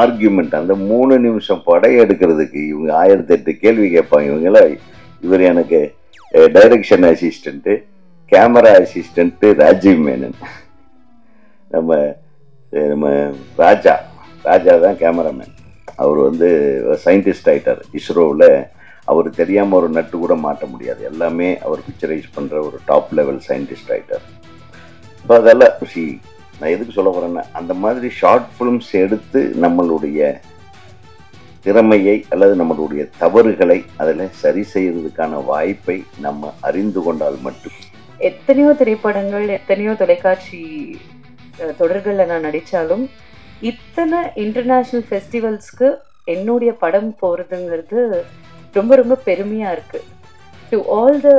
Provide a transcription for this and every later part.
Argument, அந்த 3 நிமிஷம் படம் எடுக்கிறதுக்கு இவங்க 1008 கேள்வி கேட்பாங்க. இவங்களாம் இவர் எனக்கு direction assistant, camera assistant Rajiv Menon, நம்ம நம்ம ராஜா தான் கேமராமேன். அவர் வந்து சயின்டிஸ்ட் ஆகிட்டார் இஸ்ரோவில். அவர் தெரியாமல் ஒரு நட்டு கூட மாட்ட முடியாது, எல்லாமே அவர் பிக்சரைஸ் பண்ணுற ஒரு டாப் லெவல் சயின்டிஸ்ட் ஆகிட்டார். இப்போ அதெல்லாம் நான் எதுக்கு சொல்ல போகிறேன்னா, அந்த மாதிரி ஷார்ட் ஃபிலிம்ஸ் எடுத்து நம்மளுடைய திறமையை அல்லது நம்மளுடைய தவறுகளை அதில் சரி செய்யறதுக்கான வாய்ப்பை நம்ம அறிந்து கொண்டால் மட்டும். எத்தனையோ திரைப்படங்கள், எத்தனையோ தொலைக்காட்சி தொடர்களில் நான் நடித்தாலும் இத்தனை இன்டர்நேஷ்னல் ஃபெஸ்டிவல்ஸ்க்கு என்னுடைய படம் போகிறதுங்கிறது ரொம்ப ரொம்ப பெருமையாக இருக்குது. To all the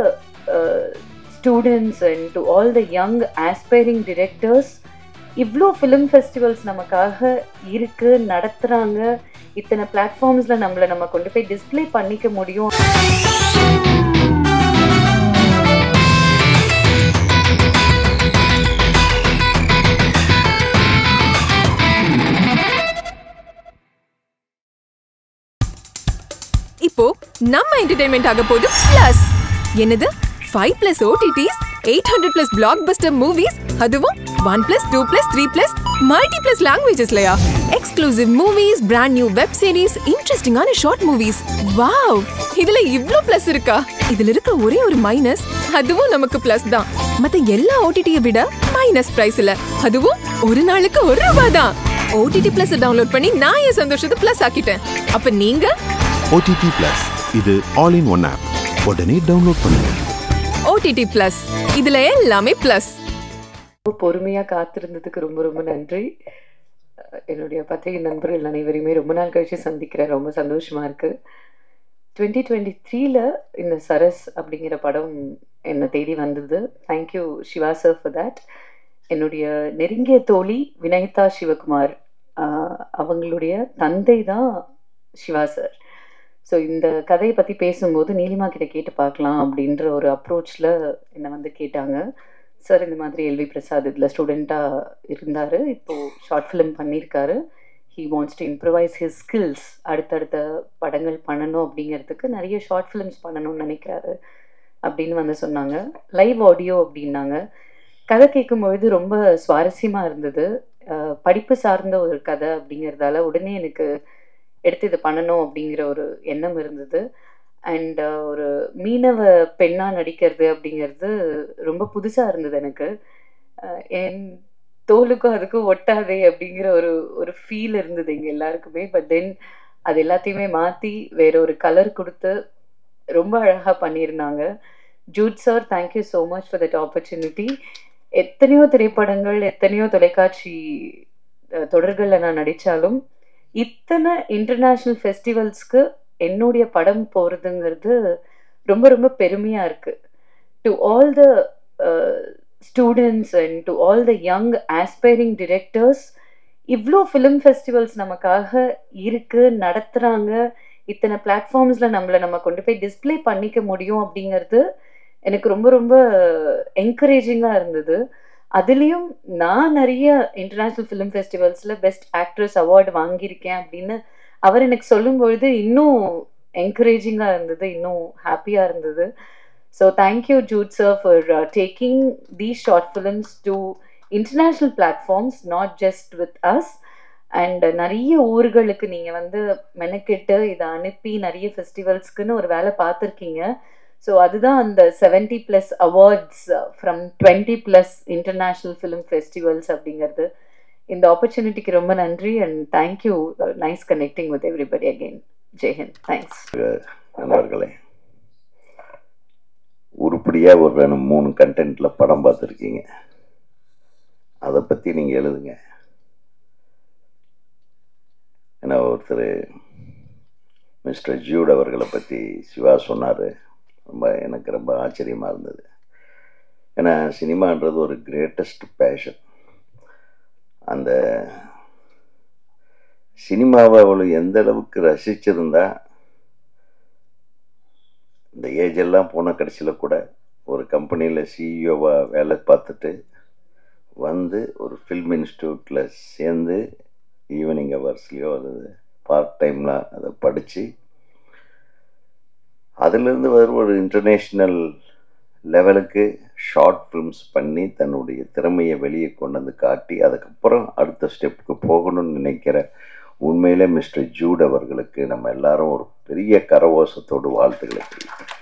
students and to all the young aspiring directors, இவ்வளோ ஃபிலிம் ஃபெஸ்டிவல்ஸ் நமக்காக இருக்குது, நடத்துகிறாங்க. இத்தனை பிளாட்ஃபார்ம்ஸில் நம்ம கொண்டு போய் டிஸ்பிளே பண்ணிக்க முடியும். இப்போ நம்ம என்டர்டெயின்மெண்ட் ஆக போகுது பிளஸ். என்னது 5+ OTTs, 800+ blockbuster movies, அதுவும் 1+, 2+, 3+, multi+ languagesலயா? Exclusive movies, brand new web series, இன்ட்ரெஸ்டிங்கான ஷார்ட் மூவிஸ். வாவ், இதுல இவ்ளோ பிளஸ் இருக்கா? இதுல இருக்க ஒரே ஒரு மைனஸ், அதுவும் நமக்கு பிளஸ் தான். மத்த எல்லா OTT-யை விட மைனஸ் பிரைஸ்ல, அதுவும் ஒரு நாளுக்கு ₹1 தான். OTT Plus டவுன்லோட் பண்ணி நான் என் சந்தோஷத்தை பிளஸ் ஆக்கிட்டேன். அப்ப நீங்க OTT Plus, இது ஆல் இன் ஒன் ஆப். உடனே டவுன்லோட் பண்ணுங்க. OTT Plus, இதுல எல்லாமே பிளஸ். பொறுமையா காத்திருந்ததுக்கு ரொம்ப ரொம்ப நன்றி. என்னுடைய பத்திரிகை நண்பர்கள் அனைவரையுமே ரொம்ப நாள் கழிச்சு சந்திக்கிறேன். ரொம்ப சந்தோஷமா இருக்கு. 2023ல இந்த சரஸ் அப்படிங்கிற படம் என்னை தேடி வந்தது. Thank you Siva sir for that. என்னுடைய நெருங்கிய தோழி வினயதா சிவகுமார், அவங்களுடைய தந்தை தான் சிவா சார். ஸோ இந்த கதையை பற்றி பேசும்போது நீலிமா கிட்ட கேட்டு பார்க்கலாம் அப்படின்ற ஒரு அப்ரோச்சில் என்னை வந்து கேட்டாங்க. சார் இந்த மாதிரி எல்வி பிரசாத் இதில் ஸ்டூடெண்ட்டாக இருந்தார், இப்போது ஷார்ட் ஃபிலிம் பண்ணியிருக்காரு. He wants to improvise his skills, அடுத்தடுத்த படங்கள் பண்ணணும் அப்படிங்கிறதுக்கு நிறைய ஷார்ட் ஃபிலிம்ஸ் பண்ணணும்னு நினைக்கிறாரு அப்படின்னு வந்து சொன்னாங்க. லைவ் ஆடியோ அப்படின்னாங்க. கதை கேட்கும்பொழுது ரொம்ப சுவாரஸ்யமாக இருந்தது. படிப்பு சார்ந்த ஒரு கதை அப்படிங்கிறதால உடனே எனக்கு எடுத்து இது பண்ணணும் அப்படிங்கிற ஒரு எண்ணம் இருந்தது. அண்ட் ஒரு மீனவ பெண்ணாக நடிக்கிறது அப்படிங்கிறது ரொம்ப புதுசாக இருந்தது எனக்கு. என் தோலுக்கும் அதுக்கும் ஒட்டாதே அப்படிங்கிற ஒரு ஃபீல் இருந்தது எங்கள் எல்லாருக்குமே. பட் தென் அது எல்லாத்தையுமே மாற்றி வேற ஒரு கலர் கொடுத்து ரொம்ப அழகாக பண்ணியிருந்தாங்க. Jude sir, thank you so much for that opportunity. எத்தனையோ திரைப்படங்கள், எத்தனையோ தொலைக்காட்சி தொடர்களில் நான் நடித்தாலும் இத்தனை இன்டர்நேஷ்னல் ஃபெஸ்டிவல்ஸ்க்கு என்னுடைய படம் போகிறதுங்கிறது ரொம்ப ரொம்ப பெருமையாக இருக்குது. To all the students and to all the young aspiring directors, இவ்வளோ ஃபிலிம் ஃபெஸ்டிவல்ஸ் நமக்காக இருக்குது, நடத்துகிறாங்க. இத்தனை பிளாட்ஃபார்ம்ஸில் நம்ம கொண்டு போய் டிஸ்பிளே பண்ணிக்க முடியும் அப்படிங்கிறது எனக்கு ரொம்ப ரொம்ப என்கரேஜிங்காக இருந்தது. அதுலேயும் நான் நிறைய இன்டர்நேஷ்னல் ஃபிலிம் ஃபெஸ்டிவல்ஸில் பெஸ்ட் ஆக்ட்ரஸ் அவார்டு வாங்கியிருக்கேன் அப்படின்னு அவர் எனக்கு சொல்லும்பொழுது இன்னும் என்கரேஜிங்காக இருந்தது, இன்னும் ஹாப்பியாக இருந்தது. So thank you Jude sir for taking these short films to international platforms, not just with us. And நிறைய ஊர்களுக்கு நீங்கள் வந்து மெனக்கெட்டு இதை அனுப்பி நிறைய ஃபெஸ்டிவல்ஸ்க்குன்னு ஒரு வேலை பார்த்துருக்கீங்க. ஸோ அதுதான் அந்த 70+ awards from 20+ international film festivals அப்படிங்கிறது. இந்த ஆப்பர்ச்சுனிட்டிக்கு ரொம்ப நன்றி. And thank you. Nice connecting with everybody again. ஜெய்ஹிந்த். தேங்க்ஸ். நண்பர்களே, உருப்படியாக ஒரு 3 கண்டென்ட்டில் படம் பார்த்துருக்கீங்க. அதை பற்றி நீங்கள் எழுதுங்க. ஏன்னா ஒருத்தர் மிஸ்டர் ஜூட் அவர்களை பற்றி சிவா சொன்னார். எனக்கு ரொம்ப ஆச்சரியமாக இருந்தது. ஏன்னா சினிமான்றது ஒரு கிரேட்டஸ்ட் பேஷன். அந்த சினிமாவை அவளை எந்த அளவுக்கு ரசிச்சிருந்தா, இந்த ஏஜெல்லாம் போன கடைசியில் கூட ஒரு கம்பெனியில் சிஇஓவாக வேலை பார்த்துட்டு வந்து ஒரு ஃபில்ம் இன்ஸ்டியூட்டில் சேர்ந்து ஈவினிங் ஹவர்ஸ்லேயோ அது பார்ட் டைமில் அதை படித்து அதிலிருந்து ஒரு இன்டர்நேஷ்னல் லெவலுக்கு ஷார்ட் ஃபிலிம்ஸ் பண்ணி தன்னுடைய திறமையை வெளியே கொண்டு வந்து காட்டி அதுக்கப்புறம் அடுத்த ஸ்டெப்புக்கு போகணும்னு நினைக்கிற உண்மையிலே மிஸ்டர் ஜூட் அவர்களுக்கு நம்ம எல்லாரும் ஒரு பெரிய கரவோசத்தோடு வாழ்த்துக்களை தெரிவிக்கிறோம்.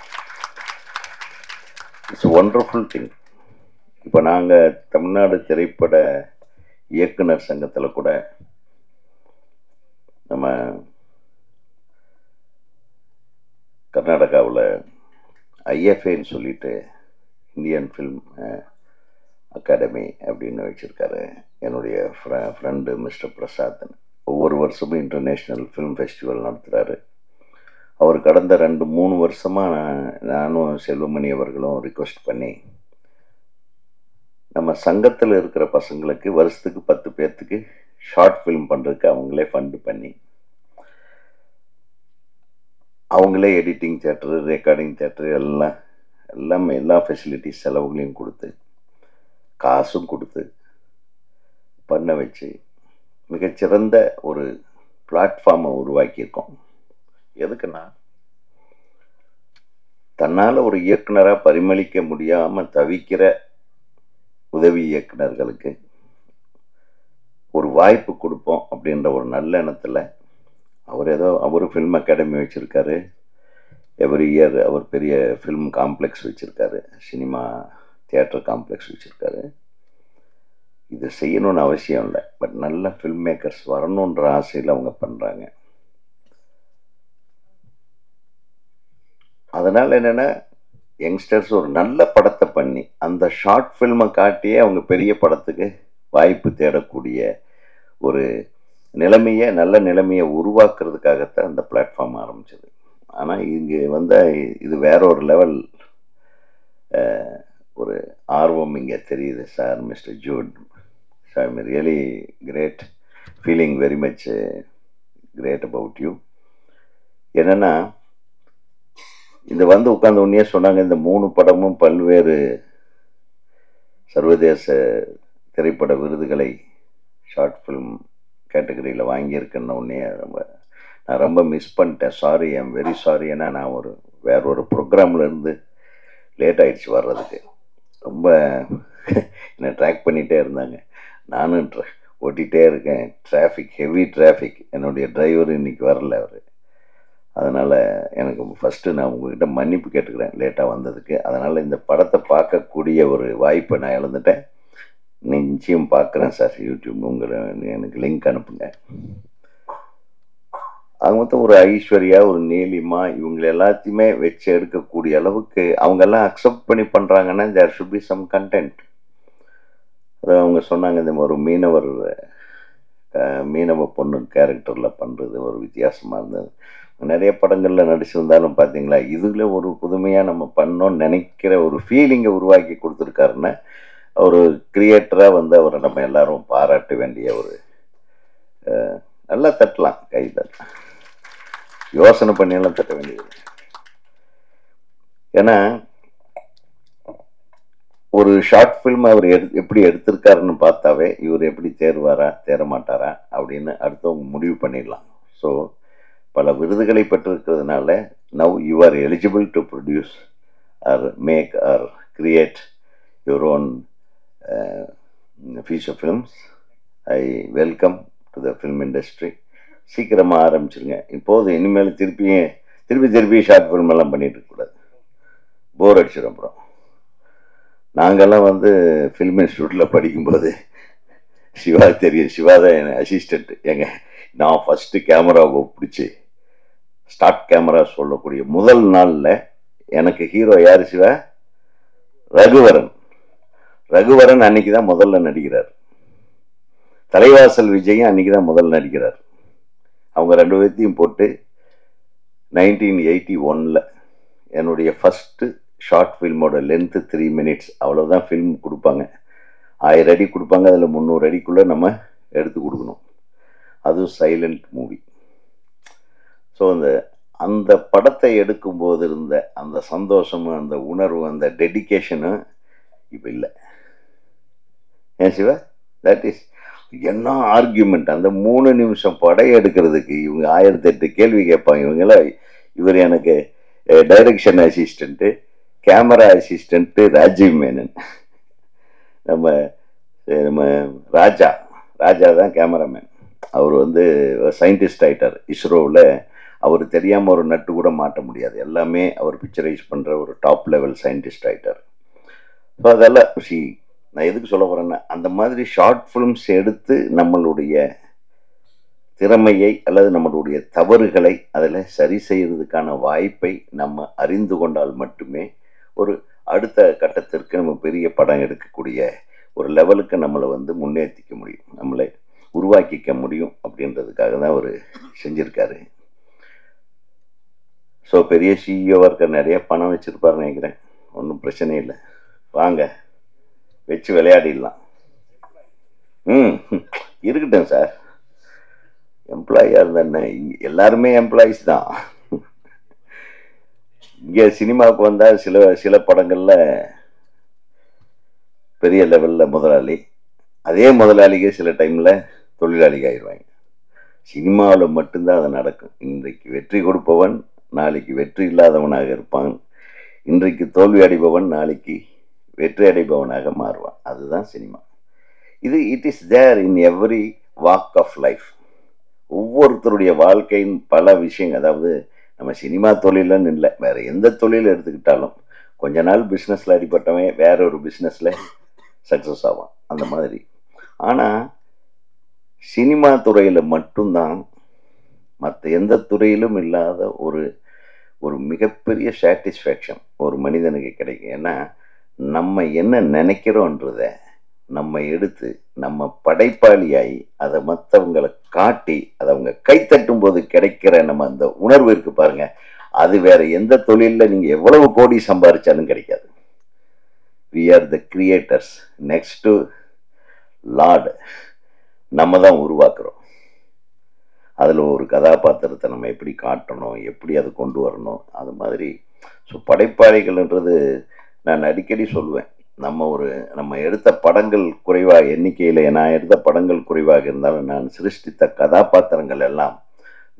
It's wonderful thing. இப்போ நாங்கள் தமிழ்நாடு திரைப்பட இயக்குனர் சங்கத்தில் கூட நம்ம கர்நாடகாவில் ஐஎஃப்ஏன்னு சொல்லிட்டு இந்தியன் ஃபில்ம் அகாடமி அப்படின்னு வச்சுருக்காரு என்னுடைய ஃப்ரெண்டு மிஸ்டர் பிரசாத்னு. ஒவ்வொரு வருஷமும் இன்டர்நேஷ்னல் ஃபிலிம் ஃபெஸ்டிவல் நடத்துகிறாரு. அவர் கடந்த 2-3 வருஷமாக நானும் செல்வமணி அவர்களும் ரிக்வெஸ்ட் பண்ணி நம்ம சங்கத்தில் இருக்கிற பசங்களுக்கு வருஷத்துக்கு 10 பேர்த்துக்கு ஷார்ட் ஃபிலிம் பண்ணுறதுக்கு அவங்களே ஃபண்டு பண்ணி அவங்களே எடிட்டிங் தியேட்டரு, ரெக்கார்டிங் தியேட்டரு எல்லா ஃபெசிலிட்டிஸ் செலவுகளையும் கொடுத்து காசும் கொடுத்து பண்ண வச்சு மிகச்சிறந்த ஒரு பிளாட்ஃபார்மை உருவாக்கியிருக்கோம். எதுக்குன்னா தன்னால் ஒரு இயக்குனராக பரிமளிக்க முடியாமல் தவிக்கிற உதவி இயக்குனர்களுக்கு ஒரு வாய்ப்பு கொடுப்போம் அப்படின்ற ஒரு நல்ல எண்ணத்தில் அவர் ஃபில்ம் அகாடமி வச்சுருக்காரு. எவ்ரி இயர் அவர் பெரிய ஃபில்ம் காம்ப்ளெக்ஸ் வச்சுருக்காரு, சினிமா தியேட்டர் காம்ப்ளெக்ஸ் வச்சுருக்காரு. இது செய்யணும்னு அவசியம் இல்லை, பட் நல்ல ஃபில்ம் மேக்கர்ஸ் வரணுன்ற ஆசையில் அவங்க பண்ணுறாங்க. அதனால் என்னென்னா யங்ஸ்டர்ஸ் ஒரு நல்ல படத்தை பண்ணி அந்த ஷார்ட் ஃபில்மை காட்டியே அவங்க பெரிய படத்துக்கு வாய்ப்பு தேடக்கூடிய ஒரு நல்ல நிலைமையை உருவாக்குறதுக்காகத்தான் அந்த பிளாட்ஃபார்ம் ஆரம்பிச்சது. ஆனால் இங்கே இது வேற ஒரு லெவல் ஒரு ஆர்வம் இங்கே தெரியுது sir. Mister Jude sir, I really great, feeling very much great about you. என்னென்னா இந்த உட்கார்ந்த உடனே சொன்னாங்க இந்த 3 படமும் பல்வேறு சர்வதேச திரைப்பட விருதுகளை ஷார்ட் ஃபிலிம் கேட்டகரியில் வாங்கியிருக்கேன்னு உடனே நான் ரொம்ப மிஸ் பண்ணிட்டேன். Sorry, I'm very sorry. ஏன்னா நான் வேற ஒரு ப்ரோக்ராமில் இருந்து லேட் ஆகிடுச்சு வர்றதுக்கு. ரொம்ப என்னை ட்ராக் பண்ணிகிட்டே இருந்தாங்க, நானும் ஓட்டிகிட்டே இருக்கேன். Heavy traffic. என்னுடைய டிரைவர் இன்றைக்கி வரல அவர். அதனால் எனக்கு ஃபஸ்ட்டு நான் உங்கள்கிட்ட மன்னிப்பு கேட்டுக்கிறேன் லேட்டாக வந்ததுக்கு. அதனால் இந்த படத்தை பார்க்கக்கூடிய ஒரு வாய்ப்பை நான் இழந்துட்டேன். நிச்சயம் பார்க்குறேன் சார் யூடியூப். எனக்கு லிங்க் அனுப்புங்க. அது மொத்தம் ஒரு ஐஸ்வர்யா, ஒரு நீலிமா, இவங்க எல்லாத்தையுமே வச்சு எடுக்கக்கூடிய அளவுக்கு அவங்கெல்லாம் அக்செப்ட் பண்ணி பண்ணுறாங்கன்னா there should be some content. அதாவது அவங்க சொன்னாங்க இந்த ஒரு மீனவ பொண்ணு கேரக்டரில் பண்ணுறது ஒரு வித்தியாசமாக இருந்தது. நிறைய படங்களில் நடிச்சிருந்தாலும் பார்த்தீங்களா, இதில் ஒரு புதுமையாக நம்ம பண்ணோன்னு நினைக்கிற ஒரு ஃபீலிங்கை உருவாக்கி கொடுத்துருக்காருன்னா ஒரு கிரியேட்டராக அவரை நம்ம எல்லாரும் பாராட்ட வேண்டிய ஒரு நல்லா தட்டலாம், கை தட்டலாம், யோசனை பண்ணியெல்லாம் தட்ட வேண்டியது. ஏன்னா ஒரு ஷார்ட் ஃபில்ம் அவர் எப்படி எடுத்திருக்காருன்னு பார்த்தாவே இவர் எப்படி தேர மாட்டாரா அப்படின்னு அடுத்தவங்க முடிவு பண்ணிடலாம். ஸோ பல விருதுகளை பெற்றிருக்கிறதுனால now you are eligible to produce or make or create your own feature films. I welcome to the film industry. சீக்கிரமாக ஆரம்பிச்சிருங்க. இப்போது இனிமேல் திருப்பி ஷார்ட் ஃபில்ம் எல்லாம் பண்ணிட்டு இருக்கக்கூடாது, போர் அடிச்சிடும். அப்புறம் நாங்கள்லாம் ஃபில்ம் இன்ஸ்டியூட்டில் படிக்கும்போது சிவா தெரியும், சிவா தான் என் அசிஸ்டண்ட். நான் ஃபஸ்ட்டு கேமராவை பிடிச்சி ஸ்டார்ட் கேமரா சொல்லக்கூடிய முதல் நாளில் எனக்கு ஹீரோ யார் சிவா? ரகுவரன் அன்னைக்கு தான் முதல்ல நடிக்கிறார். தலைவாசல் விஜயும் அன்னைக்கு தான் முதல்ல நடிக்கிறார். அவங்க 2 பேர்த்தையும் போட்டு 1981 என்னுடைய ஃபஸ்ட்டு ஷார்ட் ஃபில்மோட லென்த்து 3 minutes. அவ்வளோதான் ஃபில்ம் கொடுப்பாங்க. 1000 அடி கொடுப்பாங்க, அதில் 300 அடிக்குள்ளே நம்ம எடுத்து கொடுக்கணும். அதுவும் சைலண்ட் மூவி. ஸோ அந்த படத்தை எடுக்கும்போது இருந்த அந்த சந்தோஷமும் அந்த உணர்வு அந்த டெடிக்கேஷனும் இப்போ இல்லை. ஏன் சிவா? தட் இஸ் என்ன ஆர்கியூமெண்ட்! அந்த 3 நிமிஷம் படம் எடுக்கிறதுக்கு இவங்க 1008 கேள்வி கேட்பாங்க. இவர் எனக்கு direction assistant, camera assistant Rajiv Menon. நம்ம நம்ம ராஜா தான் கேமராமேன். அவர் சயின்டிஸ்ட் ஆகிட்டார் இஸ்ரோவில். அவர் தெரியாமல் ஒரு நட்டு கூட மாட்ட முடியாது. எல்லாமே அவர் பிக்சரைஸ் பண்ணுற ஒரு டாப் லெவல் சயின்டிஸ்ட் ஆகிட்டார். ஸோ அதெல்லாம் நான் எதுக்கு சொல்ல போகிறேன்னா, அந்த மாதிரி ஷார்ட் ஃபிலிம்ஸ் எடுத்து நம்மளுடைய திறமையை அல்லது நம்மளுடைய தவறுகளை அதில் சரி செய்கிறதுக்கான வாய்ப்பை நம்ம அறிந்து கொண்டால் மட்டுமே ஒரு அடுத்த கட்டத்திற்கு நம்ம பெரிய படம் எடுக்கக்கூடிய ஒரு லெவலுக்கு நம்மளை முன்னேற்றிக்க முடியும், நம்மளை உருவாக்கிக்க முடியும். அப்படின்றதுக்காக தான் அவர் செஞ்சுருக்காரு. ஸோ பெரிய சிஇஓவாக இருக்க, நிறைய பணம் வச்சுருப்பாருன்னு நினைக்கிறேன். ஒன்றும் பிரச்சனை இல்லை, வாங்க வச்சு விளையாடிடலாம். இருக்கட்டும் சார், எம்ப்ளாயியாக இருந்தேன்னு எல்லாருமே எம்ப்ளாயிஸ் தான். இங்கே சினிமாவுக்கு வந்தால் சில படங்களில் பெரிய லெவலில் முதலாளி, அதே முதலாளிக்கு சில டைமில் தொழிலாளிகள் ஆயிடுவாங்க. சினிமாவில் மட்டும்தான் அது நடக்கும். இன்றைக்கு வெற்றி கொடுப்பவன் நாளைக்கு வெற்றி இல்லாதவனாக இருப்பான். இன்றைக்கு தோல்வி அடைபவன் நாளைக்கு வெற்றி அடைபவனாக மாறுவான். அதுதான் cinema. It is there in every walk of life. ஒவ்வொருத்தருடைய வாழ்க்கையின் பல விஷயங்கள், அதாவது நம்ம சினிமா தொழிலன்னு இல்லை, வேறு எந்த தொழில் எடுத்துக்கிட்டாலும் கொஞ்ச நாள் பிஸ்னஸில் அடிப்பட்டவன் வேற ஒரு பிஸ்னஸில் சக்ஸஸ் ஆவான், அந்த மாதிரி. ஆனால் சினிமா துறையில் மட்டும்தான் மற்ற எந்த துறையிலும் இல்லாத ஒரு மிகப்பெரிய சாட்டிஸ்ஃபேக்ஷன் ஒரு மனிதனுக்கு கிடைக்கும். ஏன்னா நம்ம என்ன நினைக்கிறோன்றத நம்ம எடுத்து நம்ம படைப்பாளியாகி அதை மற்றவங்களை காட்டி அதை அவங்க கைத்தட்டும் போது கிடைக்கிற நம்ம அந்த உணர்வு இருக்கு பாருங்க, அது வேற எந்த தொழிலில் நீங்கள் எவ்வளவு கோடி சம்பாதிச்சாலும் கிடைக்காது. we are the creators, next to Lord. நம்ம தான் உருவாக்குறோம். அதில் ஒரு கதாபாத்திரத்தை நம்ம எப்படி காட்டணும், எப்படி அதை கொண்டு வரணும், அது மாதிரி. ஸோ படைப்பாளிகள்ன்றது நான் அடிக்கடி சொல்லுவேன், நம்ம எடுத்த படங்கள் குறைவாக எண்ணிக்கையில், நான் எடுத்த படங்கள் குறைவாக இருந்தாலும் நான் சிருஷ்டித்த கதாபாத்திரங்கள் எல்லாம்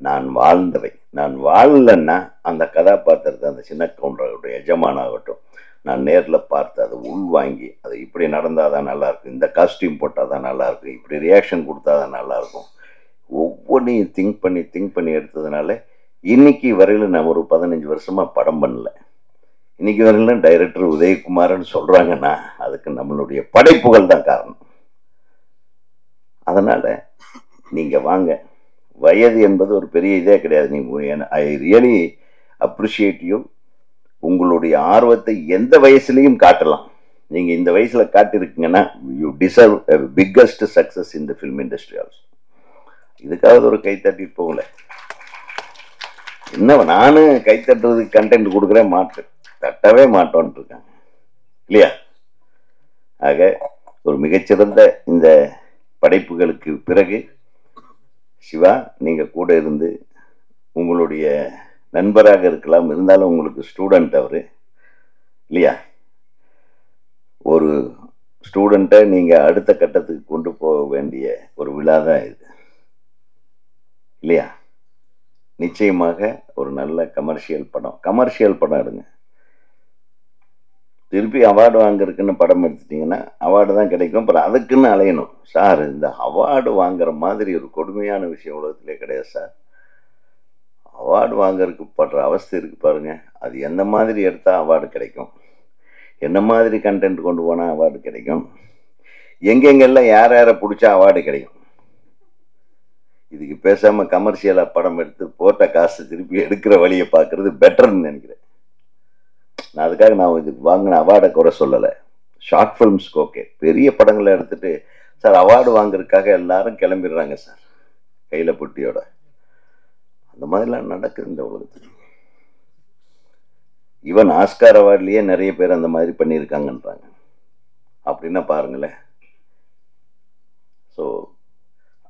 நான் வாழ்ந்தவை. நான் வாழலைன்னா அந்த கதாபாத்திரத்தை, அந்த சின்ன கவுண்டருடைய எஜமானாகட்டும், நான் நேரில் பார்த்து அதை உள்வாங்கி அது இப்படி நடந்தால் தான் நல்லாயிருக்கும், இந்த காஸ்டியூம் போட்டால் தான் நல்லாயிருக்கும், இப்படி ரியாக்ஷன் கொடுத்தா தான் நல்லாயிருக்கும், ஒவ்வொன்றையும் திங்க் பண்ணி எடுத்ததுனால இன்னைக்கு வரையில் நான் ஒரு 15 வருஷமாக படம் பண்ணல. இன்னைக்கு வரையிலும் டைரக்டர் உதயகுமார்னு சொல்கிறாங்கன்னா அதுக்கு நம்மளுடைய படைப்புகள் தான் காரணம். அதனால் நீங்கள் வாங்க, வயது என்பது ஒரு பெரிய இதே கிடையாது. நீங்கள் ஐ ரியலி அப்ரிஷியேட் யூ. உங்களுடைய ஆர்வத்தை எந்த வயசுலையும் காட்டலாம். நீங்கள் இந்த வயசில் காட்டியிருக்கீங்கன்னா you deserve biggest success in the film industry also. இதுக்காவது ஒரு கை தட்டிட்டு போகல. என்ன நானும் கை தட்டுறதுக்கு கண்டென்ட் கொடுக்குறேன், தட்டவே மாட்டோன்ட்டு இருக்காங்க இல்லையா? ஆக ஒரு மிகச்சிறந்த இந்த படைப்புகளுக்கு பிறகு சிவா நீங்கள் கூட இருந்து உங்களுடைய நண்பராக இருக்கலாம், இருந்தாலும் உங்களுக்கு ஸ்டூடெண்ட் அவர் இல்லையா? ஒரு ஸ்டூடெண்ட்டை நீங்கள் அடுத்த கட்டத்துக்கு கொண்டு போக வேண்டிய ஒரு விழா தான் இது இல்லையா? நிச்சயமாக ஒரு நல்ல கமர்ஷியல் படம் எடுங்க. திருப்பி அவார்டு வாங்குறதுக்குன்னு படம் எடுத்துட்டிங்கன்னா அவார்டு தான் கிடைக்கும், அப்புறம் அதுக்குன்னு அலையணும். சார், இந்த அவார்டு வாங்குற மாதிரி ஒரு கொடுமையான விஷயம் உலகத்திலே கிடையாது சார். அவார்டு வாங்கறதுக்கு படுற அவஸ்தை இருக்குது பாருங்க. அது எந்த மாதிரி எடுத்தால் அவார்டு கிடைக்கும், என்ன மாதிரி கண்டென்ட் கொண்டு போனால் அவார்டு கிடைக்கும், எங்கெங்கெல்லாம் யாரை பிடிச்சா அவார்டு கிடைக்கும். இதுக்கு பேசாமல் கமர்ஷியலாக படம் எடுத்து போட்ட காசு திருப்பி எடுக்கிற வழியை பார்க்குறது பெட்டர்ன்னு நினைக்கிறேன். நான் அதுக்காக இதுக்கு வாங்கின அவார்டை குறை சொல்லலை. ஷார்ட் ஃபிலிம்ஸ்க்கு ஓகே, பெரிய படங்களை எடுத்துகிட்டு சார் அவார்டு வாங்குறதுக்காக எல்லாரும் கிளம்பிடுறாங்க சார் கையில் பொட்டியோட. அந்த மாதிரிலாம் நடக்குது இந்த உலகத்தில். ஈவன் ஆஸ்கார் அவார்ட்லேயே நிறைய பேர் அந்த மாதிரி பண்ணியிருக்காங்கன்றாங்க. அப்படின்னா பாருங்களேன். ஸோ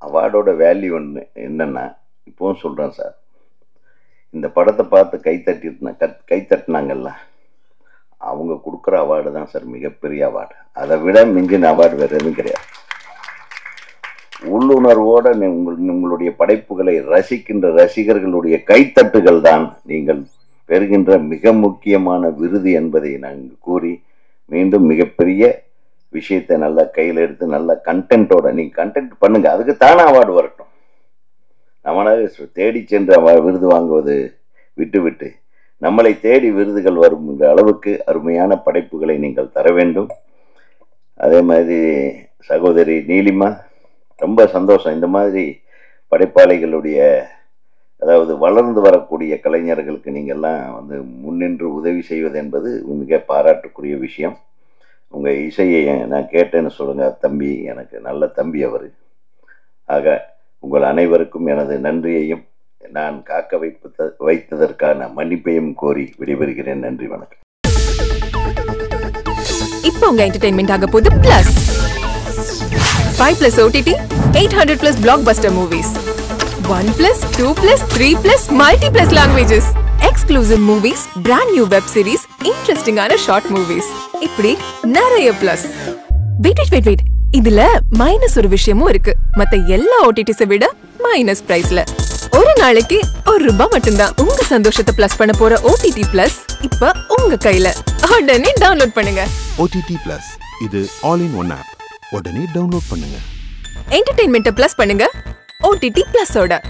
அவார்டோட வேல்யூ ஒன்று என்னென்னா, இப்போவும் சொல்கிறேன் சார், இந்த படத்தை பார்த்து கைத்தட்டினாங்கல்ல, அவங்க கொடுக்குற அவார்டு தான் சார் மிகப்பெரிய அவார்டு. அதை விட மிஞ்சின அவார்டு வேறு எதுவும் கிடையாது. உள்ளுணர்வோட உங்களுடைய படைப்புகளை ரசிக்கின்ற ரசிகர்களுடைய கைத்தட்டுகள் தான் நீங்கள் பெறுகின்ற மிக முக்கியமான விருது என்பதை நாங்கள் கூறி மீண்டும் மிகப்பெரிய விஷயத்தை நல்லா கையில் எடுத்து நல்ல கண்டென்ட்டோட நீங்கள் கண்டென்ட் பண்ணுங்க. அதுக்கு தானே அவார்டு வரட்டும். நம்மளாக தேடி சென்று விருது வாங்குவது விட்டு நம்மளை தேடி விருதுகள் வரும் அளவுக்கு அருமையான படைப்புகளை நீங்கள் தர வேண்டும். அதே மாதிரி சகோதரி நீலிமா, ரொம்ப சந்தோஷம். இந்த மாதிரி படைப்பாளிகளுடைய, அதாவது வளர்ந்து வரக்கூடிய கலைஞர்களுக்கு நீங்கள்லாம் முன்னின்று உதவி செய்வது என்பது மிக பாராட்டுக்குரிய விஷயம். உங்கள் இசையை நான் கேட்டேன்னு சொல்லுங்கள் தம்பி, எனக்கு நல்ல தம்பி அவர். ஆக உங்கள் அனைவருக்கும் எனது நன்றியையும் நான் காக்க வைத்ததற்கான மன்னிப்பையும் கோரி விடைபெறுகிறேன். நன்றி, வணக்கம். இப்போ உங்க என்டர்டெயின்மெண்ட் ஆக போகுது plus 5+ OTT 800+ blockbuster movies 1+, 2+, 3+, multi+ languages exclusive movies, brand new web series, interesting ஆன short movies, இப்படி நிறைய பிளஸ். வெயிட் இதுல மைனஸ் ஒரு விஷயமும் இருக்கு. மத்த எல்லா OTTs விட மைனஸ் பிரைஸ்ல ஒரு நாளைக்கு ₹1 மட்டும்தான். உங்க சந்தோஷத்தை பிளஸ் பண்ண போற OTT பிளஸ் இப்ப உங்க கையில. உடனே டவுன்லோட் பண்ணுங்க. OTT Plus இது ஆல் இன் ஒன் ஆப். உடனே டவுன்லோட் பண்ணுங்க. என்டர்டெயின்மெண்ட்டை பிளஸ் பண்ணுங்க OTT Plus ஓட.